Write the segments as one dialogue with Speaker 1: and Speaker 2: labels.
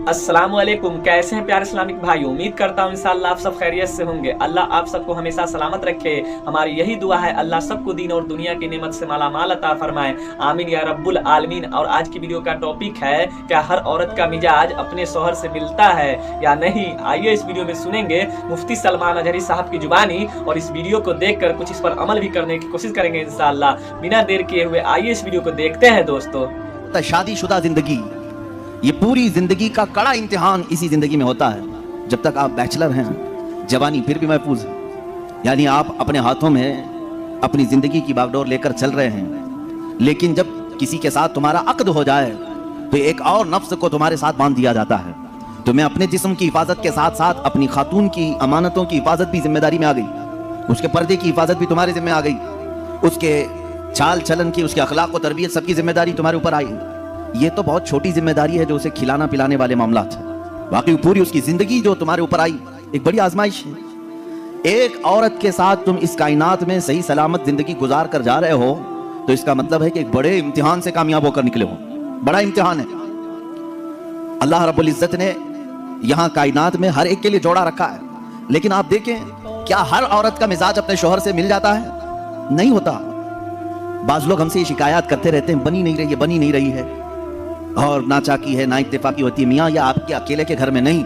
Speaker 1: अस्सलाम वालेकुम। कैसे हैं प्यारे इस्लामिक भाई? उम्मीद करता हूँ इंशाअल्लाह आप सब खैरियत से होंगे। अल्लाह आप सबको हमेशा सलामत रखे। हमारी यही दुआ है, अल्लाह सबको दीन और दुनिया की नेमत से माला माल अता फरमाए, आमीन या रब्बुल आलमीन। और आज की वीडियो का टॉपिक है, क्या हर औरत का मिजाज अपने शौहर से मिलता है या नहीं? आइए इस वीडियो में सुनेंगे मुफ्ती सलमान अजहरी साहब की जुबानी, और इस वीडियो को देखकर कुछ इस पर अमल भी करने की कोशिश करेंगे इंशाअल्लाह। बिना देर किए हुए आइए इस वीडियो को देखते हैं दोस्तों।
Speaker 2: शादीशुदा जिंदगी, ये पूरी जिंदगी का कड़ा इम्तिहान इसी जिंदगी में होता है। जब तक आप बैचलर हैं, जवानी फिर भी महफूज है, यानी आप अपने हाथों में अपनी जिंदगी की बागडोर लेकर चल रहे हैं। लेकिन जब किसी के साथ तुम्हारा अक्द हो जाए तो एक और नफ्स को तुम्हारे साथ बांध दिया जाता है। तुम्हें अपने जिस्म की हिफाजत के साथ साथ अपनी खातून की अमानतों की हिफाजत भी जिम्मेदारी में आ गई, उसके पर्दे की हिफाजत भी तुम्हारे जिम्मे आ गई, उसके चाल चलन की, उसके अखलाक और तरबियत सबकी जिम्मेदारी तुम्हारे ऊपर आई। ये तो बहुत छोटी जिम्मेदारी है जो उसे खिलाना पिलाने वाले मामला थे। बाकी पूरी उसकी जिंदगी जो तुम्हारे ऊपर आई एक बड़ी आजमाइश है। एक औरत के साथ तुम इस कायनात में सही सलामत जिंदगी गुजार कर जा रहे हो तो इसका मतलब है कि एक बड़े इम्तिहान से कामयाब होकर निकले हो। बड़ा इम्तिहान है। अल्लाह रब्बुल इज्जत ने यहाँ कायनात में हर एक के लिए जोड़ा रखा है। लेकिन आप देखें, क्या हर औरत का मिजाज अपने शौहर से मिल जाता है? नहीं होता। बाज लोग हमसे ये शिकायत करते रहते हैं, बनी नहीं रही है, बनी नहीं रही है, और ना चाकी है ना इत्तेफाकी होती है। मियाँ या आपके अकेले के घर में नहीं,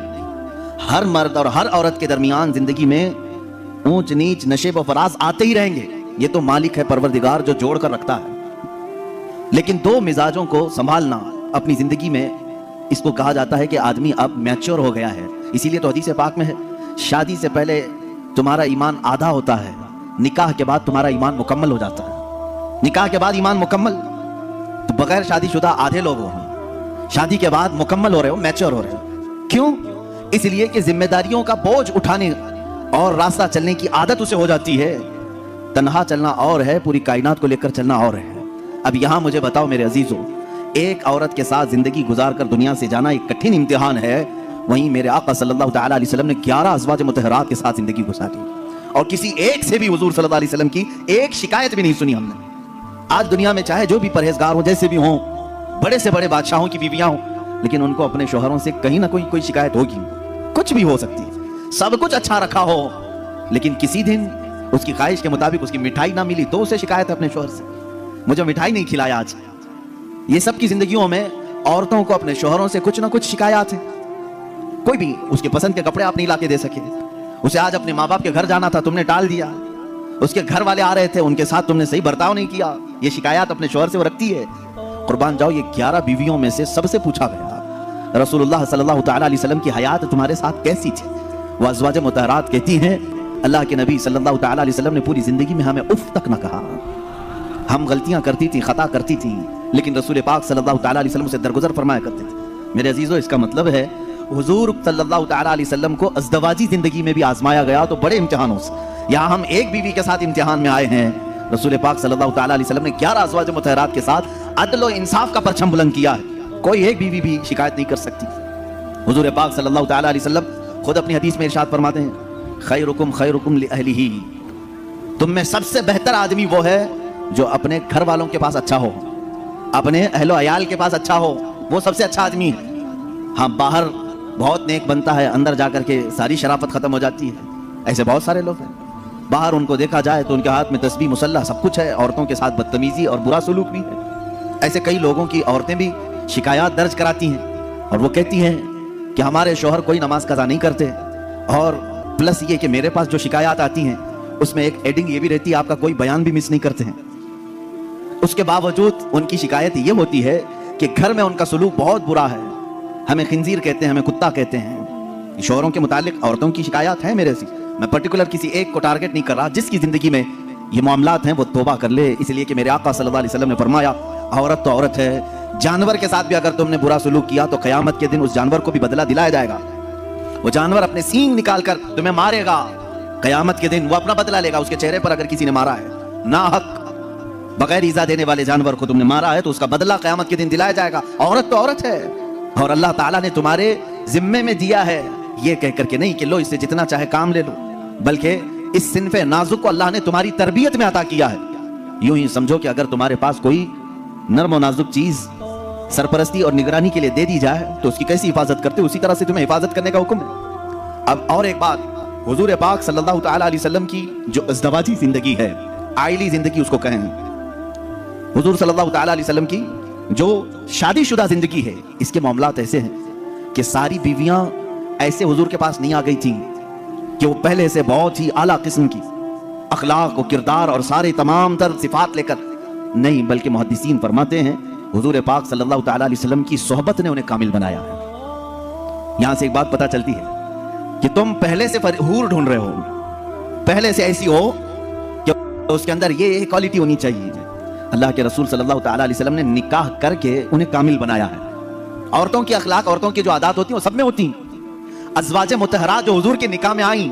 Speaker 2: हर मर्द और हर औरत के दरमियान जिंदगी में ऊंच नीच नशे व फराज आते ही रहेंगे। ये तो मालिक है परवरदिगार जो जोड़ कर रखता है। लेकिन दो मिजाजों को संभालना अपनी जिंदगी में, इसको कहा जाता है कि आदमी अब मैच्योर हो गया है। इसीलिए तो हदीस पाक में है, शादी से पहले तुम्हारा ईमान आधा होता है, निकाह के बाद तुम्हारा ईमान मुकम्मल हो जाता है। निकाह के बाद ईमान मुकम्मल, तो बगैर शादीशुदा आधे लोग हो, शादी के बाद मुकम्मल हो रहे हो, मैच्योर हो रहे हो। क्यों? इसलिए कि जिम्मेदारियों का बोझ उठाने और रास्ता चलने की आदत उसे हो जाती है। तन्हा चलना और है, पूरी कायनात को लेकर चलना और है। अब यहां मुझे बताओ मेरे अजीजों, एक औरत के साथ जिंदगी गुजार कर दुनिया से जाना एक कठिन इम्तिहान है। वहीं मेरे आका सल्लल्लाहु तआला अलैहि वसल्लम ने 11 अज़वाज मुतहरात के साथ जिंदगी गुजारी, और किसी एक से भी हुजूर सल्लल्लाहु अलैहि वसल्लम की एक शिकायत भी नहीं सुनी हमने। आज दुनिया में चाहे जो भी परहेजगार हो, जैसे भी हों, बड़े से बड़े बादशाहों की बीवियां हो, लेकिन उनको अपने शौहरों से कहीं ना कोई शिकायत होगी। कुछ भी हो सकती है, सब कुछ अच्छा रखा हो, लेकिन किसी दिन उसकी ख्वाहिश के मुताबिक उसकी मिठाई ना मिली तो उसे शिकायत है अपने शौहर से, मुझे मिठाई नहीं खिलाया आज। ये सब की जिंदगियों में औरतों को अपने शौहरों से कुछ ना कुछ शिकायत है। कोई भी उसके पसंद के कपड़े आप नहीं लाके दे सके, उसे आज अपने माँ बाप के घर जाना था, तुमने टाल दिया, उसके घर वाले आ रहे थे, उनके साथ तुमने सही बर्ताव नहीं किया, ये शिकायत अपने शौहर से वो रखती है। कुर्बान जाओ, ये 11 बीवियों में से सबसे पूछा गया, रसूलुल्लाह सल्लल्लाहु तआला अलैहि वसल्लम की हयात तुम्हारे साथ कैसी थी? वो अज़वाज मुतहरात कहती हैं, अल्लाह के नबी सल्लल्लाहु तआला अलैहि वसल्लम ने पूरी जिंदगी में हमें उफ तक न कहा। हम गलतियां करती थी, खता करती थी, लेकिन रसूल पाक सल्लल्लाहु तआला अलैहि वसल्लम से दरगुजर फरमाया करते थे। मेरे अजीजों, इसका मतलब है हुजूर सल्लल्लाहु तआला अलैहि वसल्लम को अज़दवाजी जिंदगी में भी आजमाया गया तो बड़े इम्तिहानों से। यहाँ हम एक बीवी के साथ इम्तिहान में आए हैं, रसूल पाक सल्लल्लाहु तआला अलैहि वसल्लम ने 11 अज़वाज मुतहरात के साथ अदल और इंसाफ का परचम बुलंद किया है। कोई एक बीवी भी शिकायत नहीं कर सकती। हुजूर पाक सल्लल्लाहु तआला अलैहि वसल्लम खुद अपनी हदीस में इरशाद फरमाते हैं, खैरुकुम लिअहलिही, तुम में सबसे बेहतर आदमी वो है जो अपने घर वालों के पास अच्छा हो, अपने अहलो अयाल के पास अच्छा हो, वो सबसे अच्छा आदमी है। हाँ, बाहर बहुत नेक बनता है, अंदर जाकर के सारी शराफत खत्म हो जाती है। ऐसे बहुत सारे लोग हैं, बाहर उनको देखा जाए तो उनके हाथ में तस्बीह मुसल्ला सब कुछ है, औरतों के साथ बदतमीजी और बुरा सलूक भी है। ऐसे कई लोगों की औरतें भी शिकायत दर्ज कराती हैं और वो कहती हैं कि हमारे शौहर कोई नमाज कज़ा नहीं करते, और प्लस ये कि मेरे पास जो शिकायत आती हैं उसमें एक एडिंग ये भी रहती है, आपका कोई बयान भी मिस नहीं करते हैं। उसके बावजूद उनकी शिकायत ये होती है कि घर में उनका सलूक बहुत बुरा है, हमें खिंजीर कहते हैं, हमें कुत्ता कहते हैं। शौहरों के मुतालिक औरतों की शिकायत है मेरे से, मैं पर्टिकुलर किसी एक को टारगेट नहीं कर रहा, जिसकी जिंदगी में ये मामलात हैं वो तौबा कर ले। इसलिए कि मेरे आका सल्लल्लाहु अलैहि वसल्लम ने फरमाया, औरत तो औरत है, जानवर के साथ भी अगर तुमने बुरा सलूक किया तो क़यामत के दिन उस जानवर को भी बदला दिलाया जाएगा। वो जानवर अपने सींग निकाल कर तुम्हें मारेगा, क़यामत के दिन वो अपना बदला लेगा। उसके चेहरे पर अगर किसी ने मारा है ना हक, बगैर ईजा देने वाले जानवर को तुमने मारा है, तो उसका बदला क़यामत के दिन दिलाया जाएगा। औरत तो औरत है, और अल्लाह ताला ने तुम्हारे जिम्मे में दिया है ये कह करके नहीं कि लो इससे जितना चाहे काम ले लो, बल्कि इस सिन्फ़े नाजुक को अल्लाह ने तुम्हारी तरबियत में अता किया है। यूं ही समझो कि अगर तुम्हारे पास कोई नर्म और नाजुक चीज सरपरस्ती और निगरानी के लिए दे दी जाए तो उसकी कैसी हिफाजत करते, उसी तरह से तुम्हें हिफाजत करने का हुक्म है। अब और एक बात, हुजूर पाक सल्लल्लाहु तआला अलैहि वसल्लम की जो अज़दवाजी जिंदगी है, आइली जिंदगी उसको कहें, हुजूर सल्लल्लाहु तआला अलैहि वसल्लम की जो शादीशुदा जिंदगी है, इसके मामलात ऐसे हैं कि सारी बीवियां ऐसे हुजूर के पास नहीं आ गई थी कि वो पहले से बहुत ही आला किस्म की अखलाक और किरदार और सारे तमाम तर सिफात लेकर, नहीं, बल्कि मुहद्दिसीन फरमाते हैं हुजूर पाक सल्लल्लाहु तआला अलैहि वसल्लम की सोहबत ने उन्हें कामिल बनाया है। यहां से एक बात पता चलती है कि तुम पहले से हूर ढूंढ रहे हो, पहले से ऐसी हो कि उसके अंदर ये क्वालिटी होनी चाहिए। अल्लाह के रसूल सल्लल्लाहु तआला अलैहि वसल्लम ने निकाह करके उन्हें कामिल बनाया है। औरतों की अखलाक, औरतों की जो आदत होती हैं वो सब में होती हैं। अज़वाज मुतहरात जो हुजूर के निकाह में आई,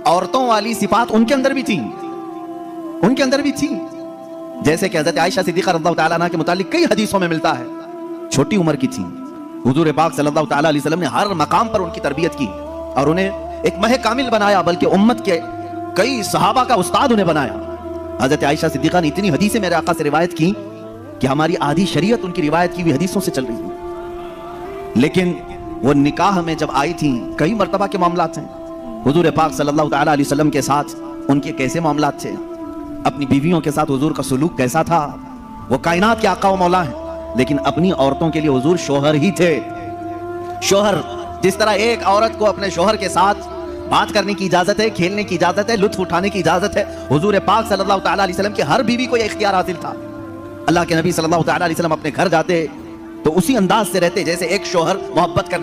Speaker 2: औरतों वाली सिफात उनके अंदर भी थी, उनके अंदर भी थी। जैसे कि हज़रत आयशा सिद्दीक़ा रज़ियल्लाहु तआला अन्हा के मुतालिक कई हदीसों में मिलता है, छोटी उम्र की थी, हुजूर पाक सल्लल्लाहु तआला अलैहि वसल्लम ने हर मकाम पर उनकी तरबियत की और उन्हें एक मह कामिल बनाया, बल्कि उम्मत के कई सहाबा का उस्ताद उन्हें बनाया। हज़रत आयशा सिद्दीक़ा ने इतनी हदीसें मेरे आका से रिवायत की कि हमारी आधी शरीयत उनकी रिवायत की हुई हदीसों से चल रही है। लेकिन वो निकाह में जब आई थी, कई मर्तबा के मामलात हैं, हुजूर पाक सल्लल्लाहु तआला अलैहि वसल्लम के साथ उनके कैसे मामलात थे, अपनी बीवियों के साथ हुजूर का सलूक कैसा था। वो कायनात के आका व मौला हैं, लेकिन अपनी औरतों के लिए हुजूर शोहर ही थे। शोहर, जिस तरह एक औरत को अपने शोहर के साथ बात करने की इजाजत है, खेलने की इजाजत है, लुत्फ उठाने की इजाजत है, हुजूर पाक सल्लल्लाहु तआला अलैहि वसल्लम की हर बीवी को यह इख्तियार हासिल था। अल्लाह के नबी सल्लल्लाहु तआला अलैहि वसल्लम अपने घर जाते तो उसी अंदाज से रहते जैसे एक शोहर मोहब्बत करने